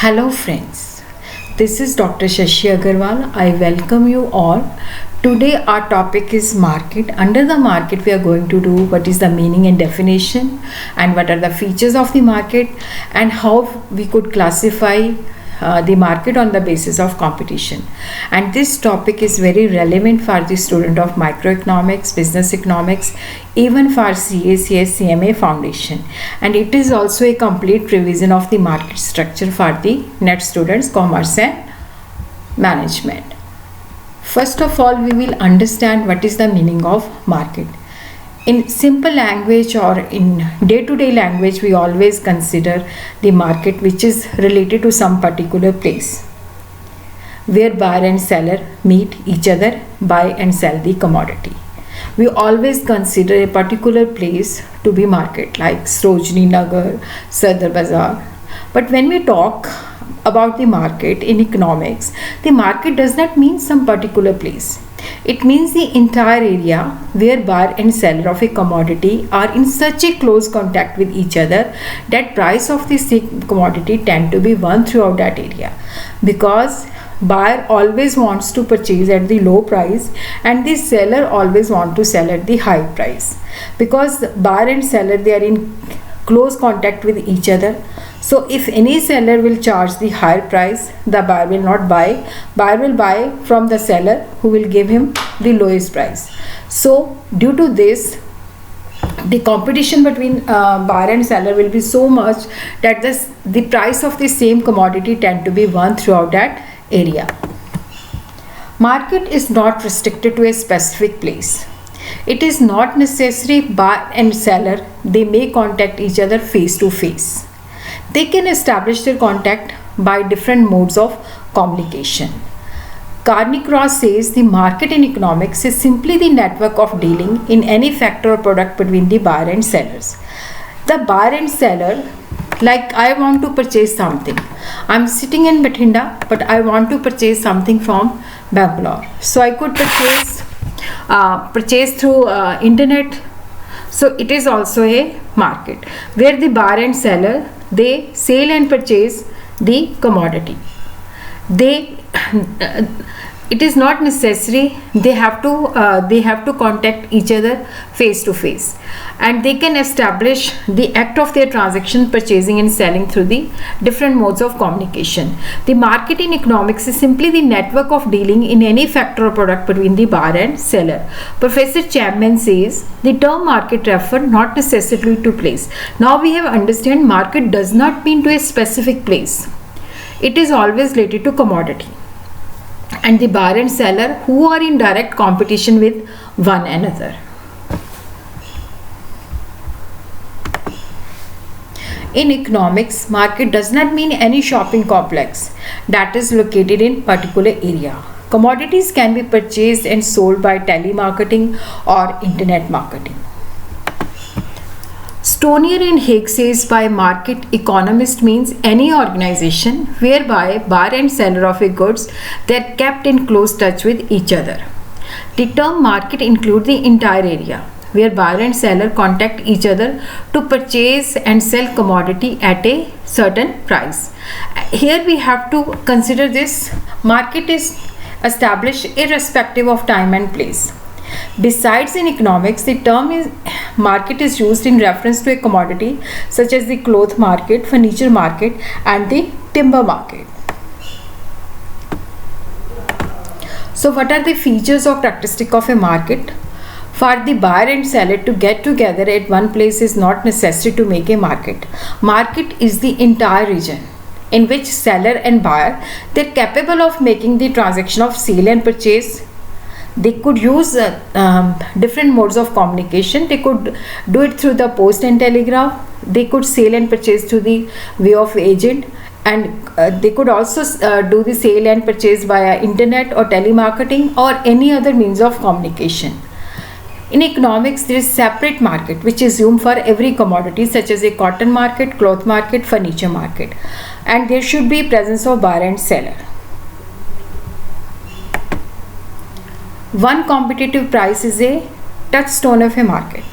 Hello friends, this is Dr. Shashi Agarwal. I welcome you all. Today our topic is market. Under the market we are going to do what is the meaning and definition and what are the features of the market and how we could classify the market on the basis of competition. And this topic is very relevant for the student of microeconomics, business economics, even for CACS CMA foundation, and it is also a complete revision of the market structure for the NET students commerce and management. First of all, we will understand what is the meaning of market. In simple language or in day-to-day language, we always consider the market which is related to some particular place where buyer and seller meet each other, buy and sell the commodity. We always consider a particular place to be market like Sarojini Nagar, Sadar Bazaar. But when we talk about the market in economics, the market does not mean some particular place. It means the entire area where buyer and seller of a commodity are in such a close contact with each other that price of the same commodity tend to be one throughout that area, because buyer always wants to purchase at the low price and the seller always want to sell at the high price, because buyer and seller, they are in close contact with each other. So if any seller will charge the higher price, the buyer will not buy. Buyer will buy from the seller who will give him the lowest price. So due to this, the competition between buyer and seller will be so much that the price of the same commodity tend to be one throughout that area. Market is not restricted to a specific place. It is not necessary buyer and seller, they may contact each other face to face. They can establish their contact by different modes of communication. Carnicross says the market in economics is simply the network of dealing in any factor or product between the buyer and sellers. The buyer and seller, like I want to purchase something. I'm sitting in Bathinda, but I want to purchase something from Bangalore. So I could purchase through internet. So it is also a market where the buyer and seller, they sell and purchase the commodity. It is not necessary they have to contact each other face to face, and they can establish the act of their transaction, purchasing and selling, through the different modes of communication. The market in economics is simply the network of dealing in any factor or product between the buyer and seller. Professor Chapman says the term market refer not necessarily to place. Now we have understand market does not mean to a specific place. It is always related to commodity and the buyer and seller who are in direct competition with one another. In economics, market does not mean any shopping complex that is located in particular area. Commodities can be purchased and sold by telemarketing or internet marketing. Stonier and Haig says by market economist means any organization whereby buyer and seller of a goods, they are kept in close touch with each other. The term market includes the entire area where buyer and seller contact each other to purchase and sell commodity at a certain price. Here we have to consider this market is established irrespective of time and place. Besides, in economics, the term market is used in reference to a commodity such as the cloth market, furniture market and the timber market. So what are the features or characteristics of a market? For the buyer and seller to get together at one place is not necessary to make a market. Market is the entire region in which seller and buyer, they are capable of making the transaction of sale and purchase. They could use different modes of communication. They could do it through the post and telegraph. They could sell and purchase through the way of agent, and they could also do the sale and purchase via internet or telemarketing or any other means of communication. In economics, there is separate market which is assumed for every commodity such as a cotton market, cloth market, furniture market, and there should be presence of buyer and seller. One competitive price is a touchstone of a market.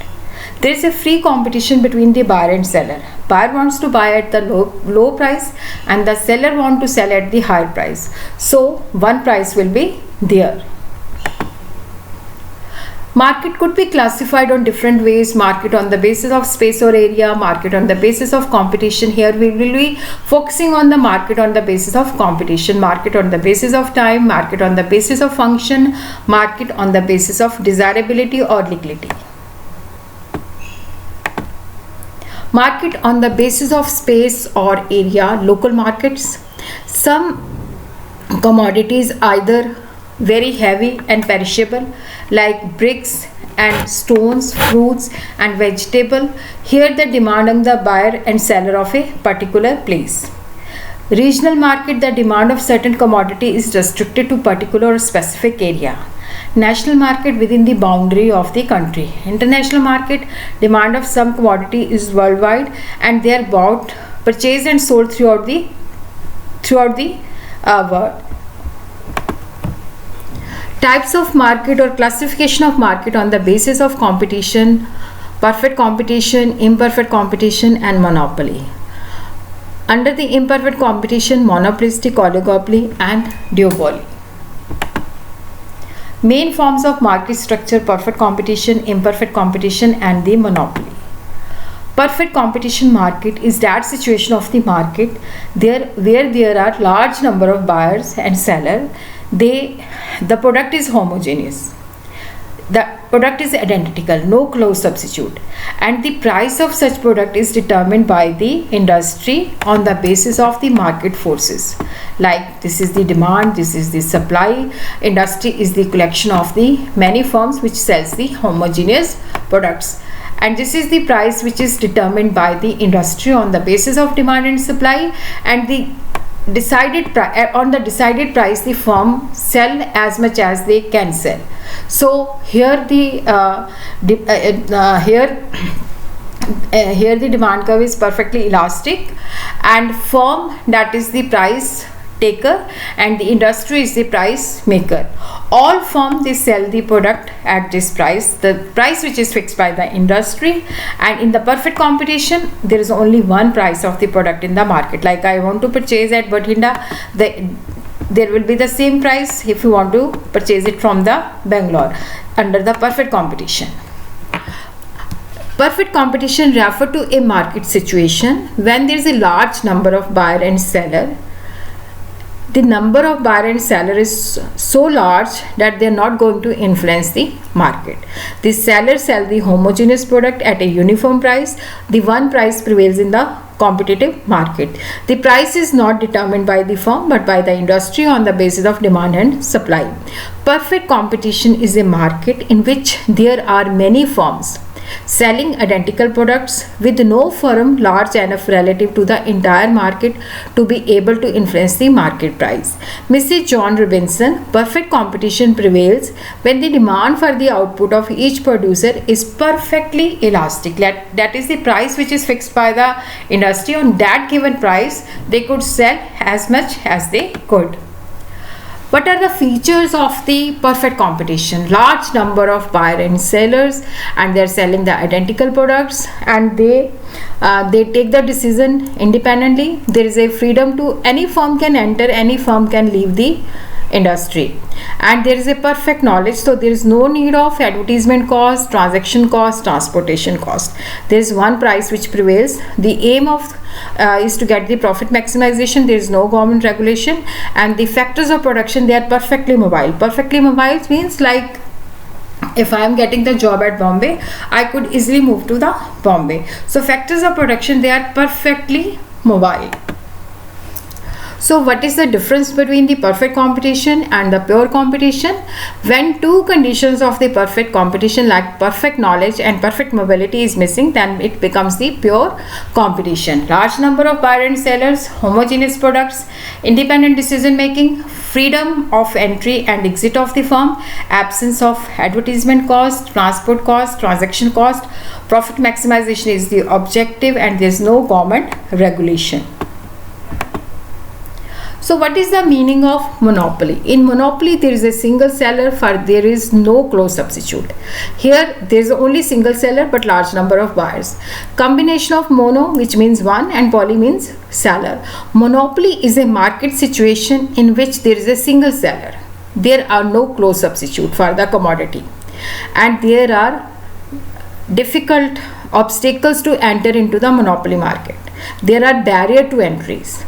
There is a free competition between the buyer and seller. Buyer wants to buy at the low price and the seller wants to sell at the higher price. So one price will be there. Market could be classified on different ways. Market on the basis of space or area, market on the basis of competition. Here we will be focusing on the market on the basis of competition, market on the basis of time, market on the basis of function, market on the basis of desirability or liquidity. Market on the basis of space or area, local markets. Some commodities either very heavy and perishable like bricks and stones, fruits and vegetable. Here the demand on the buyer and seller of a particular place. Regional market, the demand of certain commodity is restricted to particular or specific area. National market, within the boundary of the country. International market, demand of some commodity is worldwide and they are bought, purchased and sold throughout the world. Types of market or classification of market on the basis of competition, perfect competition, imperfect competition and monopoly. Under the imperfect competition, monopolistic, oligopoly and duopoly. Main forms of market structure: perfect competition, imperfect competition and the monopoly. Perfect competition market is that situation of the market where there are large number of buyers and sellers. The product is homogeneous, the product is identical, no close substitute, and the price of such product is determined by the industry on the basis of the market forces. Like this is the demand, this is the supply. Industry is the collection of the many firms which sells the homogeneous products, and this is the price which is determined by the industry on the basis of demand and supply, and the decided price the firm sell as much as they can sell. So here the demand curve is perfectly elastic, and firm, that is the price taker, and the industry is the price maker. All firm, they sell the product at this price, the price which is fixed by the industry. And in the perfect competition, there is only one price of the product in the market. Like I want to purchase at Bathinda, there will be the same price if you want to purchase it from the Bangalore under the perfect competition. Perfect competition refer to a market situation when there is a large number of buyer and seller. The number of buyer and seller is so large that they are not going to influence the market. The seller sell the homogeneous product at a uniform price. The one price prevails in the competitive market. The price is not determined by the firm but by the industry on the basis of demand and supply. Perfect competition is a market in which there are many firms selling identical products with no firm large enough relative to the entire market to be able to influence the market price. Mrs. John Robinson, perfect competition prevails when the demand for the output of each producer is perfectly elastic. That is the price which is fixed by the industry. On that given price, they could sell as much as they could. What are the features of the perfect competition? Large number of buyer and sellers, and they are selling the identical products, and they take the decision independently. There is a freedom to any firm can enter, any firm can leave the industry, and there is a perfect knowledge, so there is no need of advertisement cost, transaction cost, transportation cost. There is one price which prevails. The aim of is to get the profit maximization. There is no government regulation, and the factors of production, they are perfectly mobile. Perfectly mobile means, like, if I am getting the job at Bombay, I could easily move to the Bombay. So factors of production, they are perfectly mobile. So what is the difference between the perfect competition and the pure competition? When two conditions of the perfect competition like perfect knowledge and perfect mobility is missing, then it becomes the pure competition. Large number of buyer and sellers, homogeneous products, independent decision making, freedom of entry and exit of the firm, absence of advertisement cost, transport cost, transaction cost, profit maximization is the objective, and there is no government regulation. So what is the meaning of monopoly? In monopoly, there is a single seller, for there is no close substitute. Here there is only single seller but large number of buyers. Combination of mono, which means one, and poly means seller. Monopoly is a market situation in which there is a single seller. There are no close substitute for the commodity, and there are difficult obstacles to enter into the monopoly market. There are barrier to entries.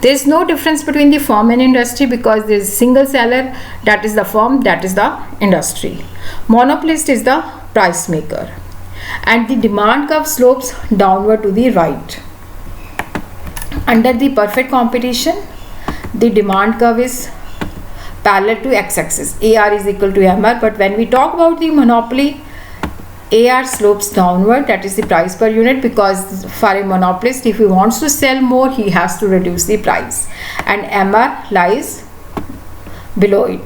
There is no difference between the firm and industry because there is a single seller, that is the firm, that is the industry. Monopolist is the price maker, and the demand curve slopes downward to the right. Under the perfect competition, the demand curve is parallel to x-axis. AR is equal to MR, but when we talk about the monopoly, AR slopes downward, that is the price per unit, because for a monopolist, if he wants to sell more, he has to reduce the price, and MR lies below it.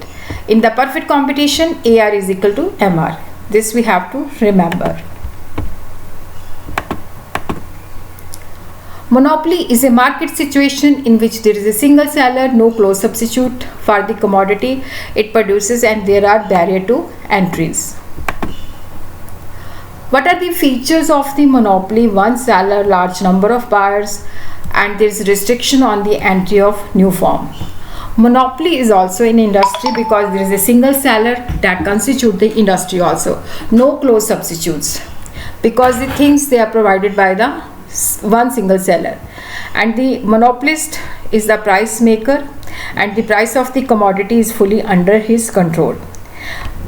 In the perfect competition, AR is equal to MR. This we have to remember. Monopoly is a market situation in which there is a single seller, no close substitute for the commodity it produces, and there are barrier to entries. What are the features of the monopoly? One seller, large number of buyers, and there is restriction on the entry of new firm. Monopoly is also an industry because there is a single seller that constitute the industry also. No close substitutes because the things they are provided by the one single seller, and the monopolist is the price maker, and the price of the commodity is fully under his control.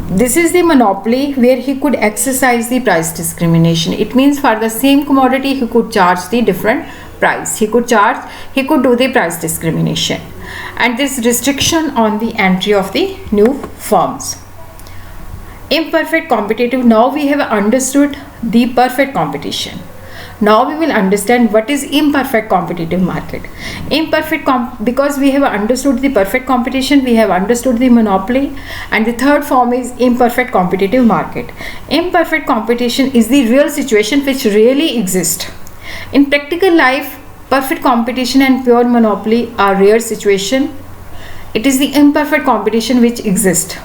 This is the monopoly where he could exercise the price discrimination. It means for the same commodity he could charge the different price. He could do the price discrimination, and this restriction on the entry of the new firms. Imperfect competitive. Now we have understood the perfect competition. Now we will understand what is imperfect competitive market. Because we have understood the perfect competition, we have understood the monopoly, and the third form is imperfect competitive market. Imperfect competition is the real situation which really exists. In practical life, perfect competition and pure monopoly are rare situation. It is the imperfect competition which exists.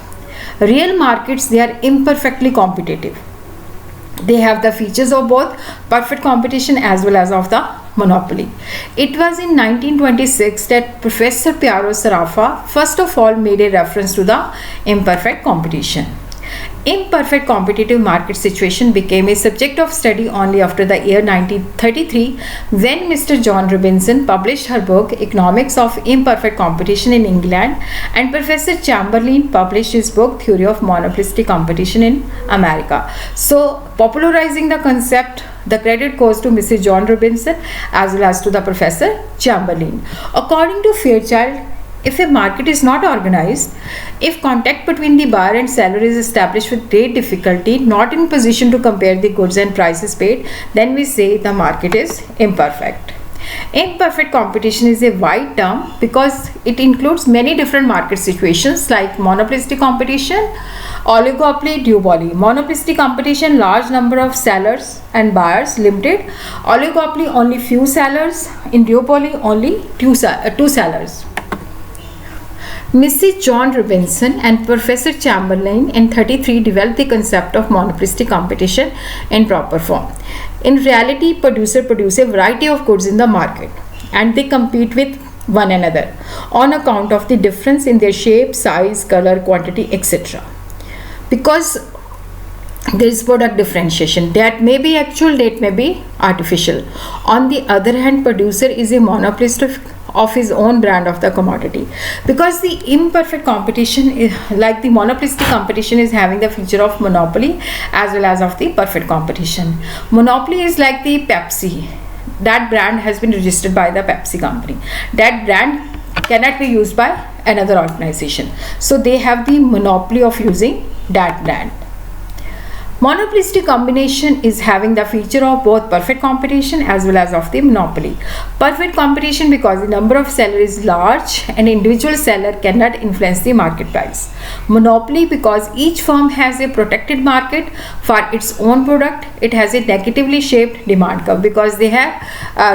Real markets, they are imperfectly competitive. They have the features of both perfect competition as well as of the monopoly. It was in 1926 that Professor Piero Sraffa first of all made a reference to the imperfect competition. Imperfect competitive market situation became a subject of study only after the year 1933 when Mr. John Robinson published her book Economics of Imperfect Competition in England, and Professor Chamberlain published his book Theory of Monopolistic Competition in America. So popularizing the concept, the credit goes to Mrs. John Robinson as well as to the Professor Chamberlain. According to Fairchild, if a market is not organized, if contact between the buyer and seller is established with great difficulty, not in position to compare the goods and prices paid, then we say the market is imperfect. Imperfect competition is a wide term because it includes many different market situations like monopolistic competition, oligopoly, duopoly. Monopolistic competition, large number of sellers and buyers, limited. Oligopoly, only few sellers. In duopoly, only two sellers. Mrs. John Robinson and Professor Chamberlain in 1933 developed the concept of monopolistic competition in proper form. In reality, producers produce a variety of goods in the market and they compete with one another on account of the difference in their shape, size, color, quantity, etc. Because there is product differentiation that may be actual, that may be artificial. On the other hand, producer is a monopolist of his own brand of the commodity, because the imperfect competition is, like the monopolistic competition, is having the feature of monopoly as well as of the perfect competition. Monopoly is like the Pepsi. That brand has been registered by the Pepsi company. That brand cannot be used by another organization, so they have the monopoly of using that brand. Monopolistic combination is having the feature of both perfect competition as well as of the monopoly. Perfect competition because the number of sellers is large and individual seller cannot influence the market price. Monopoly because each firm has a protected market for its own product. It has a negatively shaped demand curve because they have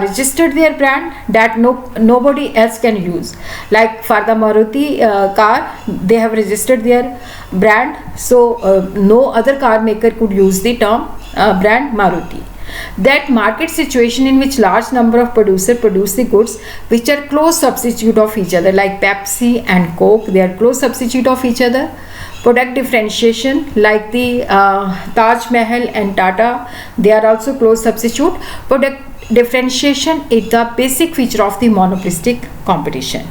registered their brand that nobody else can use. Like for the Maruti car, they have registered their brand, so no other car maker could use the term brand Maruti. That market situation in which large number of producers produce the goods which are close substitute of each other, like Pepsi and Coke, they are close substitute of each other. Product differentiation like the Taj Mahal and Tata, they are also close substitute. Product differentiation is the basic feature of the monopolistic competition.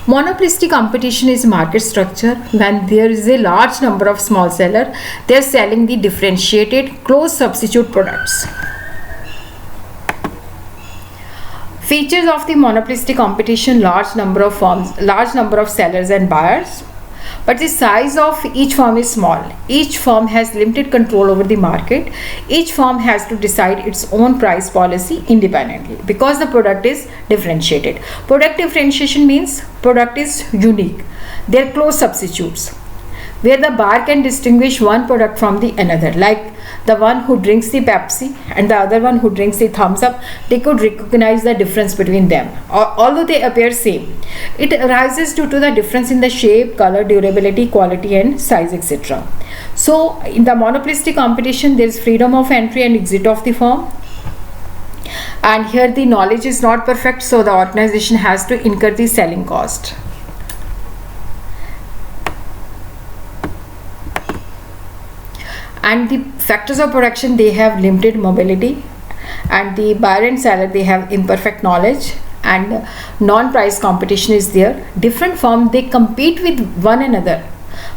Monopolistic competition is market structure when there is a large number of small sellers. They are selling the differentiated close substitute products. Features of the monopolistic competition: large number of firms, large number of sellers and buyers. But the size of each firm is small. Each firm has limited control over the market. Each firm has to decide its own price policy independently because the product is differentiated. Product differentiation means product is unique. They are close substitutes where the buyer can distinguish one product from the another, like the one who drinks the Pepsi and the other one who drinks the Thumbs Up. They could recognize the difference between them, although they appear same. It arises due to the difference in the shape, color, durability, quality and size, etc. So in the monopolistic competition, there is freedom of entry and exit of the firm, and here the knowledge is not perfect, so the organization has to incur the selling cost. And the factors of production, they have limited mobility, and the buyer and seller, they have imperfect knowledge, and non-price competition is there. Different firms, they compete with one another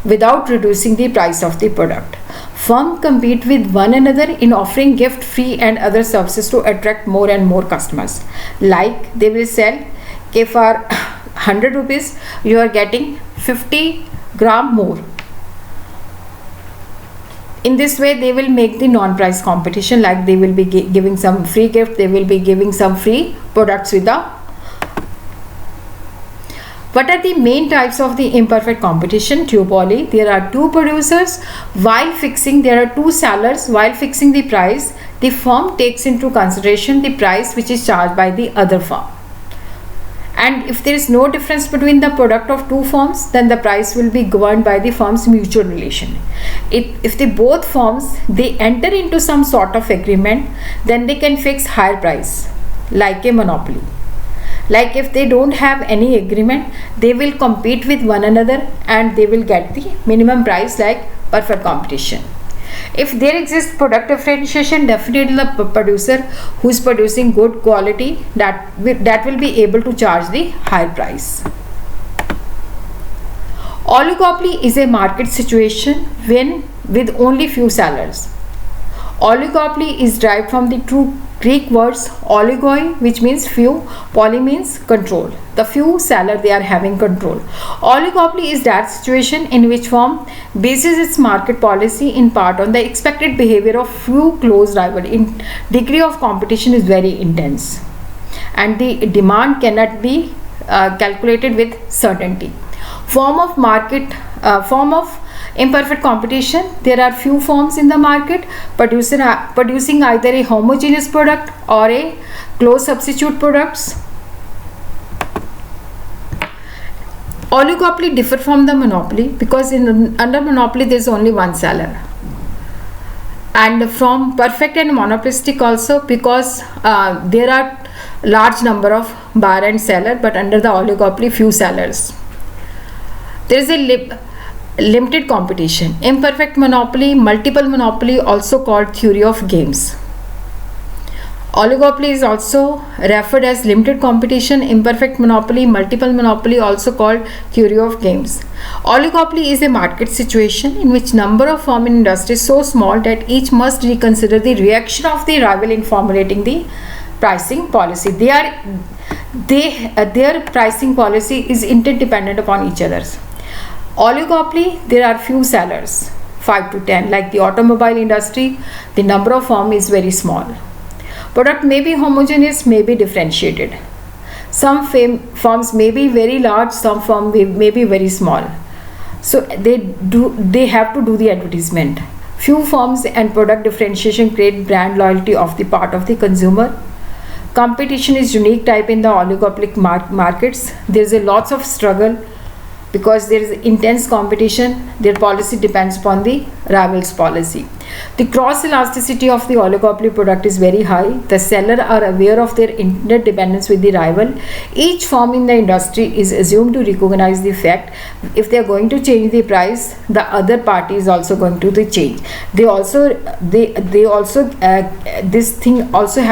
without reducing the price of the product. Firms compete with one another in offering gift, free and other services to attract more and more customers. Like they will sell, okay, for 100 rupees you are getting 50 gram more. In this way, they will make the non-price competition, like they will be giving some free gift, they will be giving some free products with the. What are the main types of the imperfect competition? Duopoly. There are two producers. There are two sellers. While fixing the price, the firm takes into consideration the price which is charged by the other firm. And if there is no difference between the product of two firms, then the price will be governed by the firm's mutual relation. If the both firms, they enter into some sort of agreement, then they can fix higher price, like a monopoly. Like if they don't have any agreement, they will compete with one another and they will get the minimum price, like perfect competition. If there exists product differentiation, definitely the producer who is producing good quality, that will be able to charge the higher price. Oligopoly is a market situation when with only few sellers. Oligopoly is derived from the two Greek words oligoi, which means few, poly means control. The few seller, they are having control. Oligopoly is that situation in which firm bases its market policy in part on the expected behavior of few close rivals. In degree of competition is very intense, and the demand cannot be calculated with certainty. Form of imperfect competition, there are few firms in the market producing either a homogeneous product or a close substitute products. Oligopoly differ from the monopoly because under monopoly there is only one seller, and from perfect and monopolistic also because there are large number of buyer and seller, but under the oligopoly few sellers. There is a limited competition. Imperfect monopoly, multiple monopoly, also called theory of games. Oligopoly is also referred as limited competition. Imperfect monopoly, multiple monopoly, also called theory of games. Oligopoly is a market situation in which number of firms in industry is so small that each must reconsider the reaction of the rival in formulating the pricing policy. Their pricing policy is interdependent upon each other's. Oligopoly, there are few sellers. 5 to 10. Like the automobile industry, the number of firms is very small. Product may be homogeneous, may be differentiated. Some firms may be very large, some firms may be very small. So they have to do the advertisement. Few firms and product differentiation create brand loyalty of the part of the consumer. Competition is unique type in the oligopoly markets. There is a lots of struggle because there is intense competition. Their policy depends upon the rival's policy. The cross elasticity of the oligopoly product is very high. The seller are aware of their interdependence with the rival. Each firm in the industry is assumed to recognize the fact if they are going to change the price, the other party is also going to change. They also this thing also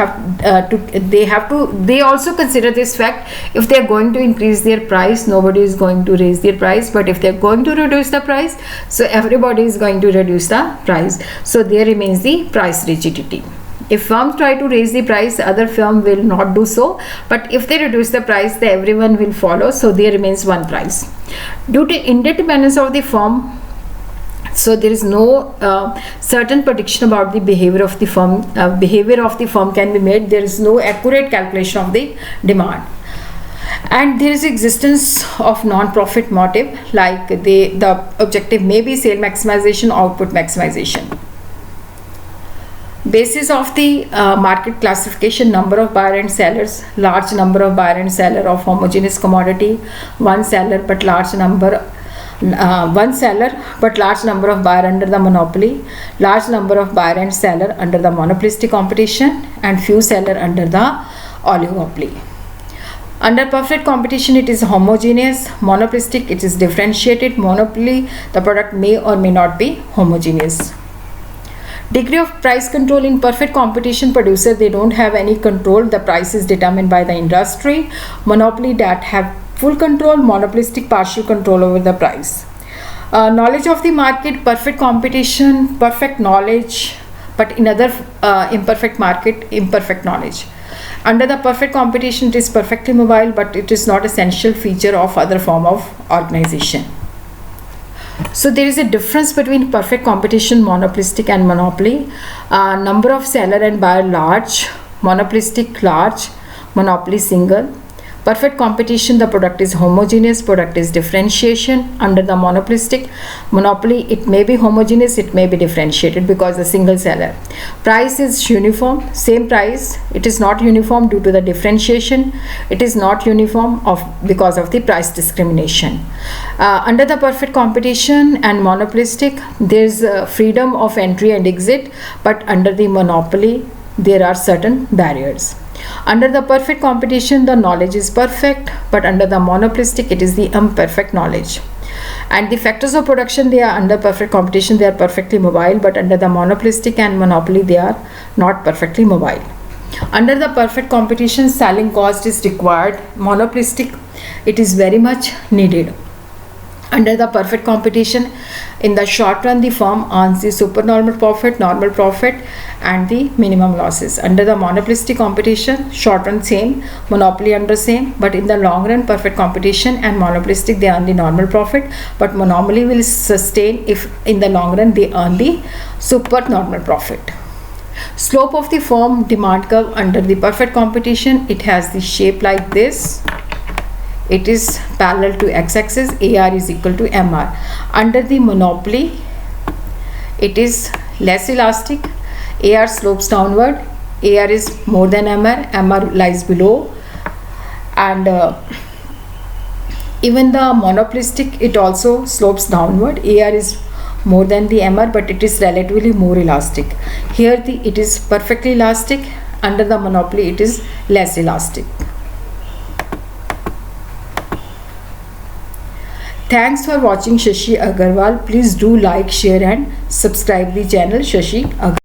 they also consider this fact. If they are going to increase their price, nobody is going to raise their price, but if they are going to reduce the price, so everybody is going to reduce the price. So there remains the price rigidity. If firms try to raise the price, other firm will not do so, but if they reduce the price, then everyone will follow. So there remains one price. Due to interdependence of the firm, so there is no certain prediction about the behavior of the firm. Behavior of the firm can be made. There is no accurate calculation of the demand. And there is existence of non-profit motive, like the objective may be sale maximization, output maximization. Basis of the market classification: number of buyer and sellers, large number of buyer and seller of homogeneous commodity, one seller but large number of buyer under the monopoly, large number of buyer and seller under the monopolistic competition, and few seller under the oligopoly. Under perfect competition, it is homogeneous. Monopolistic, it is differentiated. Monopoly, the product may or may not be homogeneous. Degree of price control: in perfect competition, producer, they don't have any control. The price is determined by the industry. Monopoly, that have full control. Monopolistic, partial control over the price. Knowledge of the market: perfect competition, perfect knowledge, but in other imperfect market, imperfect knowledge. Under the perfect competition, it is perfectly mobile, but it is not essential feature of other form of organization. So there is a difference between perfect competition, monopolistic and monopoly. Number of seller and buyer large, monopolistic large, monopoly single. Perfect competition, the product is homogeneous, product is differentiation. Under the monopolistic monopoly, it may be homogeneous, it may be differentiated because the single seller. Price is uniform, same price. It is not uniform due to the differentiation. It is not uniform because of the price discrimination. Under the perfect competition and monopolistic, there is freedom of entry and exit, but under the monopoly, there are certain barriers. Under the perfect competition, the knowledge is perfect, but under the monopolistic, it is the imperfect knowledge. And the factors of production, they are under perfect competition, they are perfectly mobile, but under the monopolistic and monopoly, they are not perfectly mobile. Under the perfect competition, selling cost is required. Monopolistic, it is very much needed. Under the perfect competition, in the short run, the firm earns the supernormal profit, normal profit, and the minimum losses. Under the monopolistic competition, short run same, monopoly under same, but in the long run, perfect competition and monopolistic, they earn the normal profit, but monopoly will sustain if in the long run they earn the supernormal profit. Slope of the firm demand curve under the perfect competition, it has the shape like this. It is parallel to x-axis. AR is equal to MR. Under the monopoly, it is less elastic. AR slopes downward. AR is more than MR. MR lies below. And even the monopolistic, it also slopes downward. AR is more than the MR, but it is relatively more elastic. Here it is perfectly elastic. Under the monopoly, it is less elastic. Thanks for watching Shashi Agarwal. Please do like, share and subscribe the channel Shashi Agarwal.